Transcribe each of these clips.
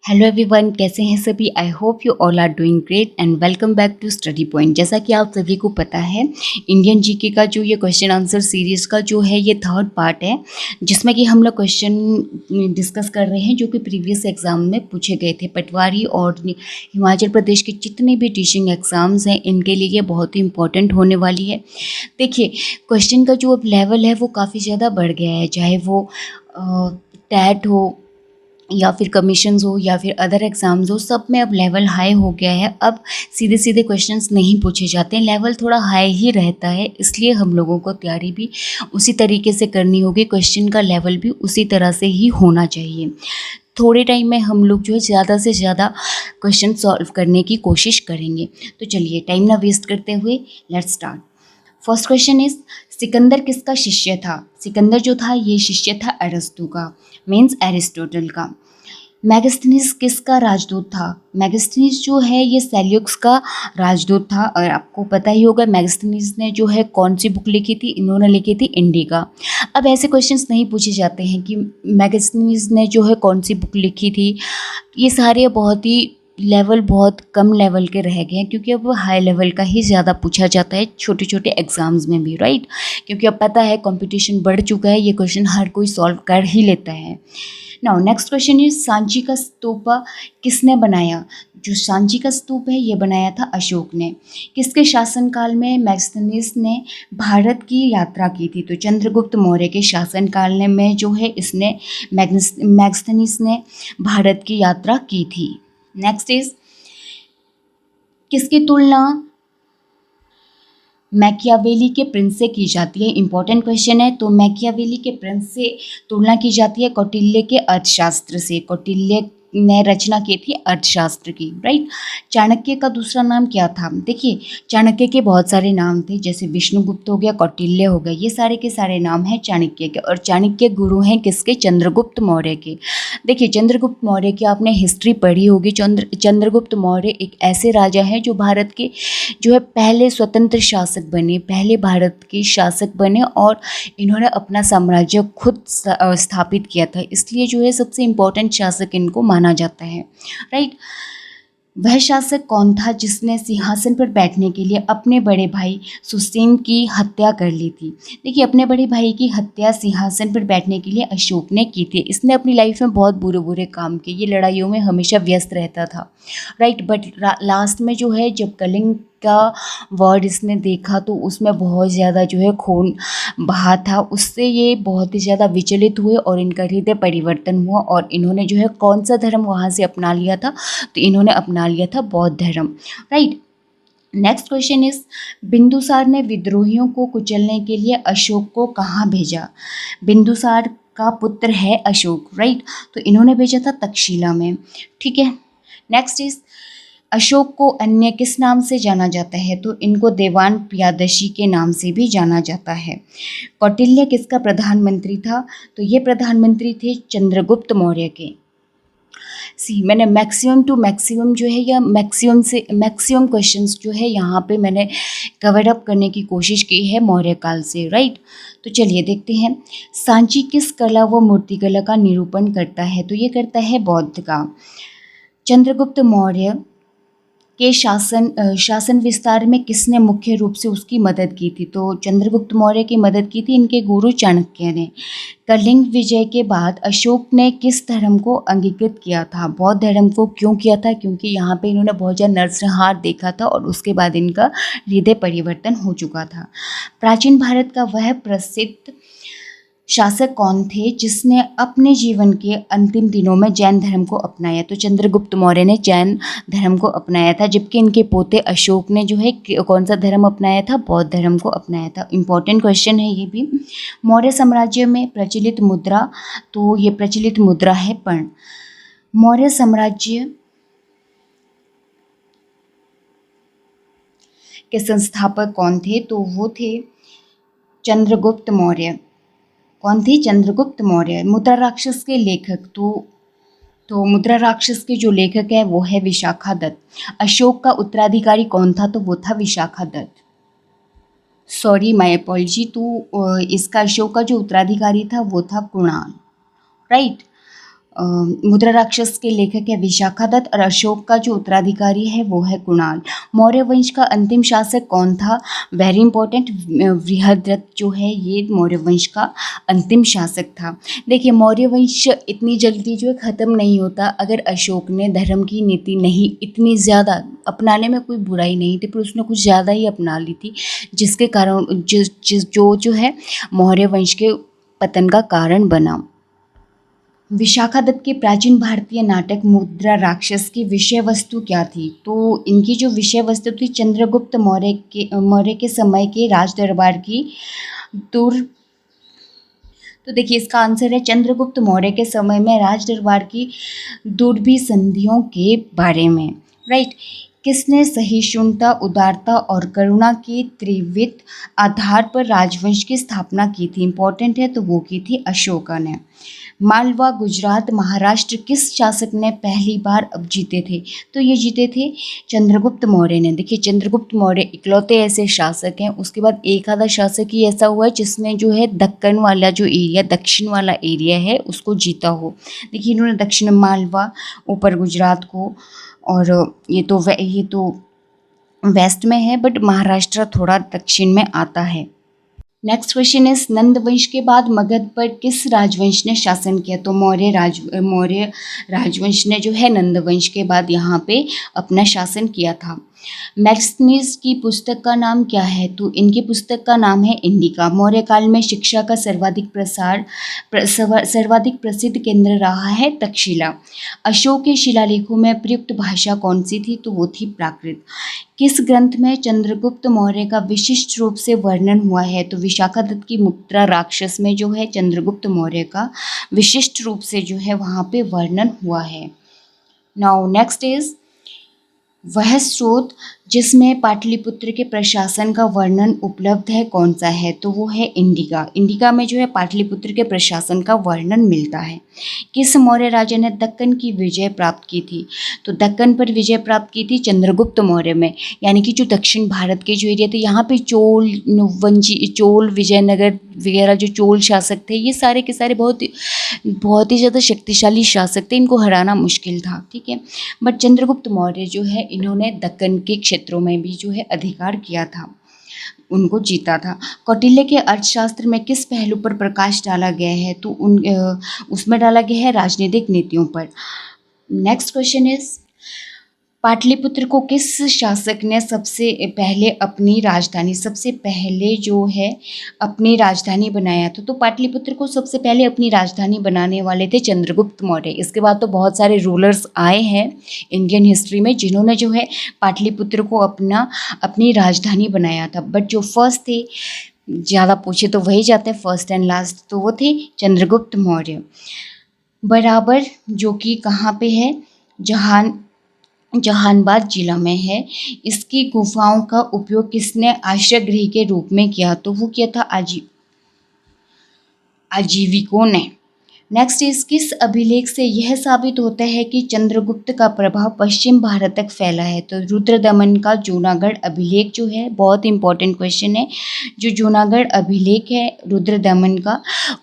Hello everyone, कैसे हैं सभी। I hope you all are doing great and welcome back to Study Point. जैसा कि आप सभी को पता है, इंडियन जीके का जो ये क्वेश्चन आंसर सीरीज़ का जो है ये थर्ड पार्ट है, जिसमें कि हम लोग क्वेश्चन डिस्कस कर रहे हैं जो कि प्रीवियस एग्जाम में पूछे गए थे। पटवारी और हिमाचल प्रदेश के जितने भी टीचिंग एग्ज़ाम्स हैं इनके लिए ये बहुत ही इंपॉर्टेंट होने वाली है। देखिए, क्वेश्चन का जो अब लेवल है वो काफ़ी ज़्यादा बढ़ गया है, चाहे वो टैट हो या फिर कमीशंस हो या फिर अदर एग्ज़ाम्स हो, सब में अब लेवल हाई हो गया है। अब सीधे सीधे क्वेश्चंस नहीं पूछे जाते हैं, लेवल थोड़ा हाई ही रहता है। इसलिए हम लोगों को तैयारी भी उसी तरीके से करनी होगी, क्वेश्चन का लेवल भी उसी तरह से ही होना चाहिए। थोड़े टाइम में हम लोग जो है ज़्यादा से ज़्यादा क्वेश्चन सॉल्व करने की कोशिश करेंगे। तो चलिए टाइम ना वेस्ट करते हुए let's start. First question is, Sikandar किसका शिष्य था। सिकंदर जो था ये शिष्य था अरस्तु का, मीन्स एरिस्टोटल का। मैगस्थनीज किसका राजदूत था। मैगस्थनीज जो है ये सेल्यूक्स का राजदूत था, और आपको पता ही होगा मैगस्थनीज ने जो है कौन सी बुक लिखी थी। इन्होंने लिखी थी इंडिका। अब ऐसे क्वेश्चंस नहीं पूछे जाते हैं कि मैगस्थनीज ने जो है कौन सी बुक लिखी थी। ये सारे बहुत ही लेवल बहुत कम लेवल के रह गए हैं, क्योंकि अब हाई लेवल का ही ज़्यादा पूछा जाता है छोटे छोटे एग्जाम्स में भी, राइट। क्योंकि अब पता है कंपटीशन बढ़ चुका है, ये क्वेश्चन हर कोई सॉल्व कर ही लेता है। Now next question is, Sanchi का स्तूपा किसने बनाया। जो सांची का स्तूप है ये बनाया था अशोक ने। किसके शासनकाल में मैगस्थनीज ने भारत की यात्रा की थी। तो चंद्रगुप्त मौर्य के शासनकाल में जो है इसने मैगस्थनीज ने भारत की यात्रा की थी। नेक्स्ट इज, किसकी तुलना मैकियावेली के प्रिंस से की जाती है। इंपॉर्टेंट क्वेश्चन है। तो मैकियावेली के प्रिंस से तुलना की जाती है कौटिल्य के अर्थशास्त्र से। कौटिल्य ने रचना की थी अर्थशास्त्र की, राइट। चाणक्य का दूसरा नाम क्या था। देखिए, चाणक्य के बहुत सारे नाम थे, जैसे विष्णुगुप्त हो गया, कौटिल्य हो गया, ये सारे के सारे नाम हैं चाणक्य के। और चाणक्य गुरु हैं किसके, चंद्रगुप्त मौर्य के। देखिए, चंद्रगुप्त मौर्य की आपने हिस्ट्री पढ़ी होगी। चंद्रगुप्त मौर्य एक ऐसे राजा हैं जो भारत के जो है पहले स्वतंत्र शासक बने, पहले भारत के शासक बने, और इन्होंने अपना साम्राज्य खुद स्थापित किया था। इसलिए जो है सबसे इम्पोर्टेंट शासक इनको माना जाता है, राइट। वह शासक कौन था जिसने सिंहासन पर बैठने के लिए अपने बड़े भाई सुसेन की हत्या कर ली थी। देखिए, अपने बड़े भाई की हत्या सिंहासन पर बैठने के लिए अशोक ने की थी। इसने अपनी लाइफ में बहुत बुरे बुरे काम किए, ये लड़ाइयों में हमेशा व्यस्त रहता था, राइट। बट लास्ट में जो है जब कलिंग का वर्ड इसने देखा तो उसमें बहुत ज़्यादा जो है खून बहा था। उससे ये बहुत ही ज़्यादा विचलित हुए और इनका हृदय परिवर्तन हुआ, और इन्होंने जो है कौन सा धर्म वहाँ से अपना लिया था। तो इन्होंने अपना लिया था बौद्ध धर्म, right. Next question is, Bindusara ने विद्रोहियों को कुचलने के लिए अशोक को कहाँ भेजा। बिंदुसार का पुत्र है अशोक, राइट। तो इन्होंने भेजा था तक्षशिला में, ठीक है। नेक्स्ट इज, अशोक को अन्य किस नाम से जाना जाता है। तो इनको देवान प्रियादशी के नाम से भी जाना जाता है। कौटिल्य किसका प्रधानमंत्री था। तो ये प्रधानमंत्री थे चंद्रगुप्त मौर्य के। सी, मैंने मैक्सिमम टू मैक्सिमम जो है या मैक्सिमम से मैक्सिमम क्वेश्चंस जो है यहाँ पे मैंने कवर अप करने की कोशिश की है मौर्य काल से, राइट। तो चलिए देखते हैं, सांची किस कला व मूर्तिकला का निरूपण करता है। तो ये करता है बौद्ध का। चंद्रगुप्त मौर्य के शासन विस्तार में किसने मुख्य रूप से उसकी मदद की थी। तो चंद्रगुप्त मौर्य की मदद की थी इनके गुरु चाणक्य ने। कलिंग विजय के बाद अशोक ने किस धर्म को अंगीकृत किया था। बौद्ध धर्म को क्यों किया था, क्योंकि यहाँ पे इन्होंने बहुत ज़्यादा नरसंहार देखा था और उसके बाद इनका हृदय परिवर्तन हो चुका था। प्राचीन भारत का वह प्रसिद्ध शासक कौन थे जिसने अपने जीवन के अंतिम दिनों में जैन धर्म को अपनाया। तो चंद्रगुप्त मौर्य ने जैन धर्म को अपनाया था, जबकि इनके पोते अशोक ने जो है कौन सा धर्म अपनाया था, बौद्ध धर्म को अपनाया था। इंपॉर्टेंट क्वेश्चन है ये भी। मौर्य साम्राज्य में प्रचलित मुद्रा, तो ये प्रचलित मुद्रा है पर्ण। मौर्य साम्राज्य के संस्थापक कौन थे। तो वो थे चंद्रगुप्त मौर्य। कौन थे, चंद्रगुप्त मौर्य। मुद्रा राक्षस के लेखक, तो मुद्रा राक्षस के जो लेखक है वो है विशाखादत्त। अशोक का उत्तराधिकारी कौन था। तो वो था विशाखादत्त। Sorry, my apology. तो इसका अशोक का जो उत्तराधिकारी था वो था कुणाल, राइट। मुद्रा राक्षस के लेखक है विशाखादत्त और अशोक का जो उत्तराधिकारी है वो है कुणाल। मौर्य वंश का अंतिम शासक कौन था? वेरी इंपॉर्टेंट, बृहद्रथ जो है ये मौर्य वंश का अंतिम शासक था। देखिए मौर्य वंश इतनी जल्दी जो है ख़त्म नहीं होता। अगर अशोक ने धर्म की नीति नहीं इतनी ज़्यादा अपनाने में कोई बुराई नहीं थी, पर उसने कुछ ज़्यादा ही अपना ली थी, जिसके कारण जो है मौर्य वंश के पतन का कारण बना। विशाखादत्त के प्राचीन भारतीय नाटक मुद्रा राक्षस की विषय वस्तु क्या थी? तो इनकी जो विषय वस्तु थी चंद्रगुप्त मौर्य के समय के राज दरबार की दूर। तो देखिए इसका आंसर है चंद्रगुप्त मौर्य के समय में राज दरबार की दुर्भी संधियों के बारे में। राइट। किसने सहिष्णुता, उदारता और करुणा के त्रिविध आधार पर राजवंश की स्थापना की थी? इंपॉर्टेंट है, तो वो की थी अशोका ने। मालवा, गुजरात, महाराष्ट्र किस शासक ने पहली बार अब जीते थे? तो ये जीते थे चंद्रगुप्त मौर्य ने। देखिए चंद्रगुप्त मौर्य इकलौते ऐसे शासक हैं, उसके बाद एक आधा शासक ही ऐसा हुआ है जिसने जो है दक्कन वाला जो एरिया, दक्षिण वाला एरिया है उसको जीता हो। देखिए इन्होंने दक्षिण मालवा, ऊपर गुजरात को, और ये तो वेस्ट में है, बट महाराष्ट्र थोड़ा दक्षिण में आता है। नेक्स्ट क्वेश्चन इज नंद वंश के बाद मगध पर किस राजवंश ने शासन किया? तो मौर्य राजवंश ने जो है नंद वंश के बाद यहाँ पे अपना शासन किया था। मैक्सनीज की पुस्तक का नाम क्या है? तो इनकी पुस्तक का नाम है इंडिका। मौर्य काल में शिक्षा का सर्वाधिक प्रसिद्ध केंद्र रहा है तक्षशिला। अशोक के शिलालेखों में प्रयुक्त भाषा कौन सी थी? तो वो थी प्राकृत। किस ग्रंथ में चंद्रगुप्त मौर्य का विशिष्ट रूप से वर्णन हुआ है? तो विशाखादत्त की मुद्रा राक्षस में जो है चंद्रगुप्त मौर्य का विशिष्ट रूप से जो है वहाँ पे वर्णन हुआ है। नाउ नेक्स्ट इज वह स्रोत जिसमें पाटलिपुत्र के प्रशासन का वर्णन उपलब्ध है कौन सा है? तो वो है इंडिका। इंडिका में जो है पाटलिपुत्र के प्रशासन का वर्णन मिलता है। किस मौर्य राजा ने दक्कन की विजय प्राप्त की थी? तो दक्कन पर विजय प्राप्त की थी चंद्रगुप्त मौर्य में, यानी कि जो दक्षिण भारत के जो एरिया थे यहाँ पे चोल, विजयनगर वगैरह जो चोल शासक थे ये सारे के सारे बहुत ही ज़्यादा शक्तिशाली शासक थे, इनको हराना मुश्किल था। ठीक है, बट चंद्रगुप्त मौर्य जो है इन्होंने दक्कन के क्षेत्रों में भी जो है अधिकार किया था, उनको जीता था। कौटिल्य के अर्थशास्त्र में किस पहलू पर प्रकाश डाला गया है? तो उसमें डाला गया है राजनीतिक नीतियों पर। नेक्स्ट क्वेश्चन इज पाटलिपुत्र को किस शासक ने सबसे पहले अपनी राजधानी बनाया था? तो पाटलिपुत्र को सबसे पहले अपनी राजधानी बनाने वाले थे चंद्रगुप्त मौर्य। इसके बाद तो बहुत सारे रूलर्स आए हैं इंडियन हिस्ट्री में जिन्होंने जो है पाटलिपुत्र को अपनी राजधानी बनाया था, बट जो फर्स्ट थे, ज़्यादा पूछे तो वही जाते हैं फर्स्ट एंड लास्ट, तो वो थे चंद्रगुप्त मौर्य। बराबर जो कि कहाँ पे है, जहानाबाद जिला में है। इसकी गुफाओं का उपयोग किसने आश्रय गृह के रूप में किया? तो वो किया था आजीविकों ने। नेक्स्ट इस किस अभिलेख से यह साबित होता है कि चंद्रगुप्त का प्रभाव पश्चिम भारत तक फैला है? तो रुद्रदमन का जूनागढ़ अभिलेख जो है, बहुत इंपॉर्टेंट क्वेश्चन है, जो जूनागढ़ अभिलेख है रुद्रदमन का,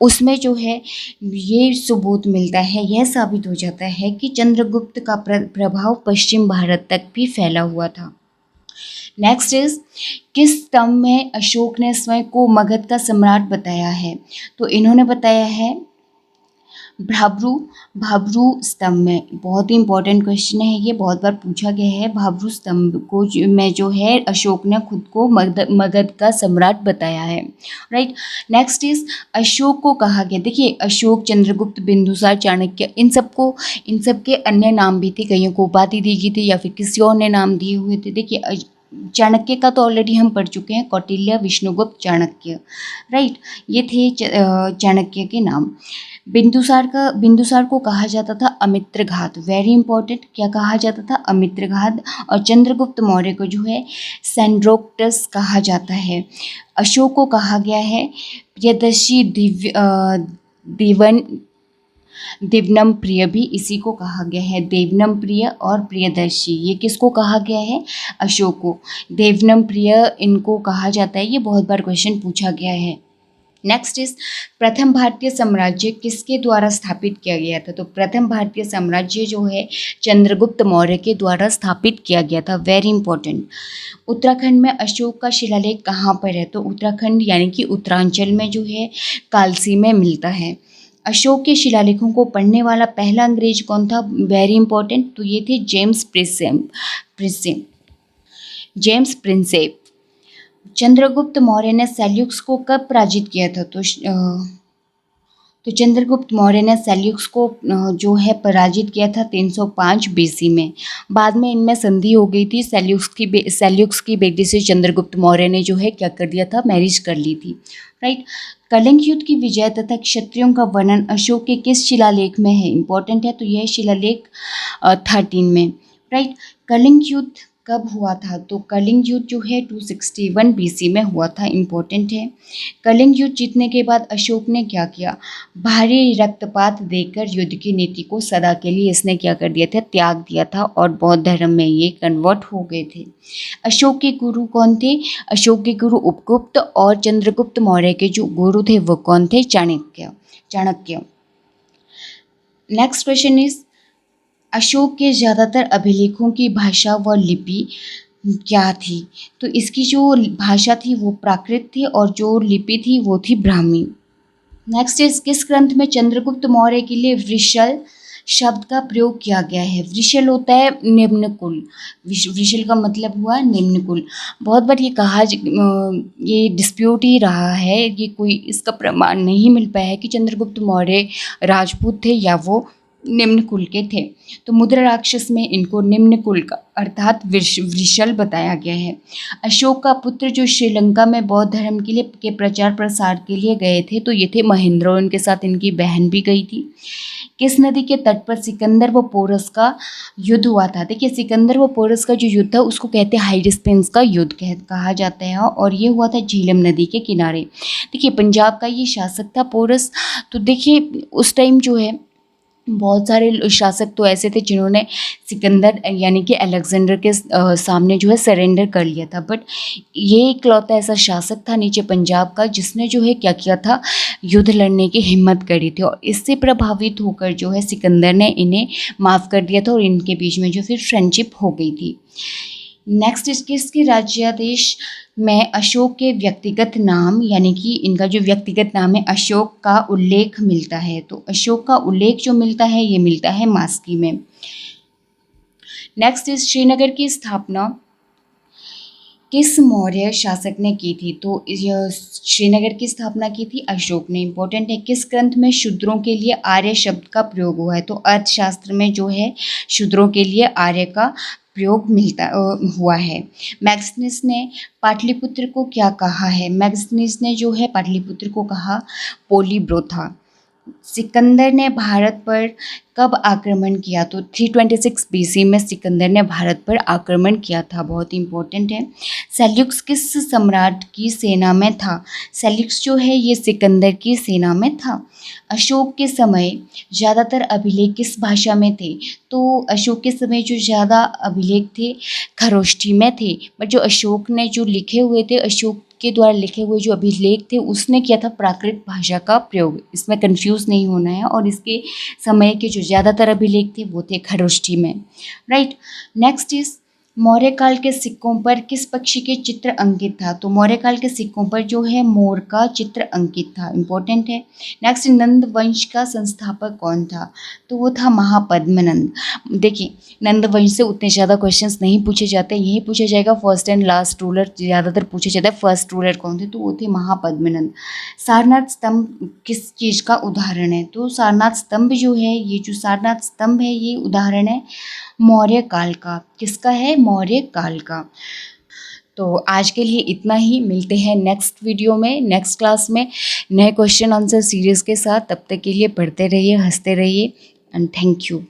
उसमें जो है ये सबूत मिलता है, यह साबित हो जाता है कि चंद्रगुप्त का प्रभाव पश्चिम भारत तक भी फैला हुआ था। नेक्स्ट इज किस स्तंभ में अशोक ने स्वयं को मगध का सम्राट बताया है? तो इन्होंने बताया है भाब्रू स्तंभ में। बहुत ही इंपॉर्टेंट क्वेश्चन है ये, बहुत बार पूछा गया है। भाब्रू स्तंभ में जो है अशोक ने खुद को मगध का सम्राट बताया है। राइट। नेक्स्ट इज अशोक को कहा गया, देखिए अशोक, चंद्रगुप्त, बिंदुसार, चाणक्य, इन सब के अन्य नाम भी थे, कईयों को उपाधि दी गई थी या फिर किसी और ने नाम दिए हुए थे। देखिए चाणक्य का तो ऑलरेडी हम पढ़ चुके हैं, कौटिल्य, विष्णुगुप्त, चाणक्य। राइट, ये थे चाणक्य के नाम। बिंदुसार को कहा जाता था अमित्रघात। वेरी इंपॉर्टेंट, क्या कहा जाता था? अमित्रघात। और चंद्रगुप्त मौर्य को जो है सैंड्रोक्टस कहा जाता है। अशोक को कहा गया है प्रियदर्शी दिव्नम प्रिय, भी इसी को कहा गया है। देवनम प्रिय और प्रियदर्शी, ये किसको कहा गया है? अशोक को। देवनम प्रिय इनको कहा जाता है, ये बहुत बार क्वेश्चन पूछा गया है। नेक्स्ट इज प्रथम भारतीय साम्राज्य किसके द्वारा स्थापित किया गया था? तो प्रथम भारतीय साम्राज्य जो है चंद्रगुप्त मौर्य के द्वारा स्थापित किया गया था। Very important. उत्तराखंड में अशोक का शिलालेख कहाँ पर है? तो उत्तराखंड यानी कि उत्तरांचल में जो है कालसी में मिलता है। अशोक के शिलालेखों को पढ़ने वाला पहला अंग्रेज कौन था? Very important. तो ये थे James Prinsep. James Prinsep. Chandragupta Maurya ने सेल्यूक्स को कब पराजित किया था? तो चंद्रगुप्त मौर्य ने सेल्यूक्स को जो है पराजित किया था 305 बीसी में। बाद में इनमें संधि हो गई थी। सेल्यूक्स की बेटी से चंद्रगुप्त मौर्य ने जो है क्या कर दिया था? मैरिज कर ली थी। राइट। कलिंग युद्ध की विजय तथा क्षत्रियों का वर्णन अशोक के किस शिलालेख में है? इंपॉर्टेंट है। तो यह शिलालेख 13 में। राइट। कलिंग युद्ध कब हुआ था? तो कलिंग युद्ध जो है 261 बीसी में हुआ था। इम्पोर्टेंट है। कलिंग युद्ध जीतने के बाद अशोक ने क्या किया? भारी रक्तपात देकर युद्ध की नीति को सदा के लिए इसने क्या कर दिया था? त्याग दिया था और बौद्ध धर्म में ये कन्वर्ट हो गए थे। अशोक के गुरु कौन थे? अशोक के गुरु उपगुप्त और चंद्रगुप्त मौर्य के जो गुरु थे वो कौन थे? Chanakya. Next question is Ashok के ज़्यादातर अभिलेखों की भाषा व लिपि क्या थी? तो इसकी जो भाषा थी वो प्राकृत थी और जो लिपि थी वो थी ब्राह्मी। नेक्स्ट इज किस ग्रंथ में चंद्रगुप्त मौर्य के लिए वृषल शब्द का प्रयोग किया गया है? वृषल होता है निम्न कुल। वृषल का मतलब हुआ निम्न कुल। बहुत बार ये कहा ये डिस्प्यूट ही रहा है, ये कोई इसका प्रमाण नहीं मिल पाया है कि चंद्रगुप्त मौर्य राजपूत थे या वो निम्न कुल के थे। तो मुद्रा राक्षस में इनको निम्न कुल का अर्थात वृषल बताया गया है। अशोक का पुत्र जो श्रीलंका में बौद्ध धर्म के प्रचार प्रसार के लिए गए थे तो ये थे महेंद्र, और उनके साथ इनकी बहन भी गई थी। किस नदी के तट पर सिकंदर व पोरस का युद्ध हुआ था? देखिए सिकंदर व पोरस का जो युद्ध था उसको कहते हैं हाइडेस्पेंस का युद्ध कहा जाता है, और ये हुआ था झेलम नदी के किनारे। देखिए पंजाब का ये शासक था पोरस। तो देखिए उस टाइम जो है बहुत सारे शासक तो ऐसे थे जिन्होंने सिकंदर यानी कि अलेक्जेंडर के सामने जो है सरेंडर कर लिया था, बट ये इकलौता ऐसा शासक था नीचे पंजाब का जिसने जो है क्या किया था? युद्ध लड़ने की हिम्मत करी थी, और इससे प्रभावित होकर जो है सिकंदर ने इन्हें माफ़ कर दिया था और इनके बीच में जो फिर फ्रेंडशिप हो गई थी। नेक्स्ट किसके राज्यादेश में अशोक के व्यक्तिगत नाम यानी कि इनका जो व्यक्तिगत नाम है अशोक का उल्लेख मिलता है? तो अशोक का उल्लेख जो मिलता है ये मिलता है मास्की में। नेक्स्ट इज श्रीनगर की स्थापना किस मौर्य शासक ने की थी? तो श्रीनगर की स्थापना की थी अशोक ने। इंपॉर्टेंट है। किस ग्रंथ में शूद्रों के लिए आर्य शब्द का प्रयोग हुआ है? तो अर्थशास्त्र में जो है शूद्रों के लिए आर्य का प्रयोग हुआ है। मैग्स्थनीज ने पाटलिपुत्र को क्या कहा है? मैग्स्थनीज ने जो है पाटलिपुत्र को कहा पोलीब्रोथा। सिकंदर ने भारत पर कब आक्रमण किया? तो 326 बीसी में सिकंदर ने भारत पर आक्रमण किया था। बहुत इंपॉर्टेंट है। सेल्यूक्स किस सम्राट की सेना में था? सेल्यूक्स जो है ये सिकंदर की सेना में था। अशोक के समय ज़्यादातर अभिलेख किस भाषा में थे? तो अशोक के समय जो ज़्यादा अभिलेख थे खरोष्ठी में थे, बट जो अशोक ने जो लिखे हुए थे, अशोक के द्वारा लिखे हुए जो अभिलेख थे उसने किया था प्राकृत भाषा का प्रयोग। इसमें कंफ्यूज नहीं होना है। और इसके समय के जो ज़्यादातर अभिलेख थे वो थे खरोष्ठी में। राइट। नेक्स्ट इज मौर्य काल के सिक्कों पर किस पक्षी के चित्र अंकित था? तो मौर्य काल के सिक्कों पर जो है मोर का चित्र अंकित था। इंपॉर्टेंट है। नेक्स्ट नंद वंश का संस्थापक कौन था? तो वो था महापद्मनंद। देखिए नंद वंश से उतने ज़्यादा क्वेश्चंस नहीं पूछे जाते, यही पूछा जाएगा फर्स्ट एंड लास्ट रूलर ज़्यादातर पूछा जाता है। फर्स्ट रूलर कौन थे? तो वो थे महापद्मनंद। सारनाथ स्तंभ किस चीज़ का उदाहरण है? तो सारनाथ स्तंभ जो है, ये जो सारनाथ स्तंभ है ये उदाहरण है मौर्य काल का। किसका है? मौर्य काल का। तो आज के लिए इतना ही। मिलते हैं नेक्स्ट वीडियो में, नेक्स्ट क्लास में नए क्वेश्चन आंसर सीरीज़ के साथ। तब तक के लिए पढ़ते रहिए, हंसते रहिए, एंड थैंक यू।